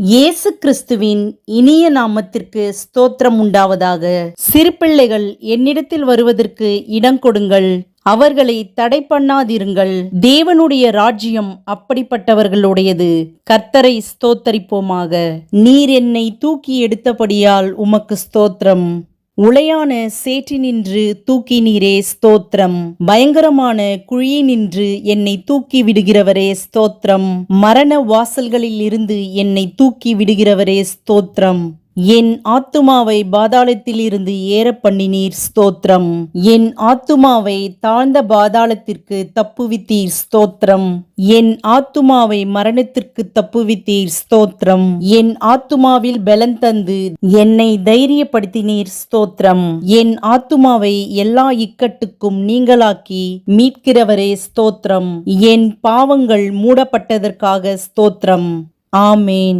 இயேசு கிறிஸ்துவின் இனிய நாமத்திற்கு ஸ்தோத்திரம் உண்டாவதாக. சிறு பிள்ளைகள் என்னிடத்தில் வருவதற்கு இடம் கொடுங்கள், அவர்களை தடை பண்ணாதிருங்கள். தேவனுடைய ராஜ்யம் அப்படிப்பட்டவர்களுடையது. கர்த்தரை ஸ்தோத்தரிப்போமாக. நீர் என்னை தூக்கி எடுத்தபடியால் உமக்கு ஸ்தோத்திரம். உளையான சேற்றினின்று தூக்கினீரே ஸ்தோத்திரம். பயங்கரமான குழியினின்று என்னை தூக்கி விடுகிறவரே ஸ்தோத்திரம். மரண வாசல்களில் இருந்து என்னை தூக்கி விடுகிறவரே ஸ்தோத்திரம். என் ஆத்துமாவை பாதாளத்தில் இருந்து ஏற பண்ணினீர் ஸ்தோத்திரம். என் ஆத்துமாவை தாழ்ந்த பாதாளத்திற்கு தப்புவித்தீர் ஸ்தோத்திரம். என் ஆத்துமாவை மரணத்திற்கு தப்புவித்தீர் ஸ்தோத்திரம். என் ஆத்துமாவில் பலன் தந்து என்னை தைரியப்படுத்தினீர் ஸ்தோத்திரம். என் ஆத்துமாவை எல்லா இக்கட்டுக்கும் நீங்களாக்கி மீட்கிறவரே ஸ்தோத்திரம். என் பாவங்கள் மூடப்பட்டதற்காக ஸ்தோத்திரம். ஆமேன்.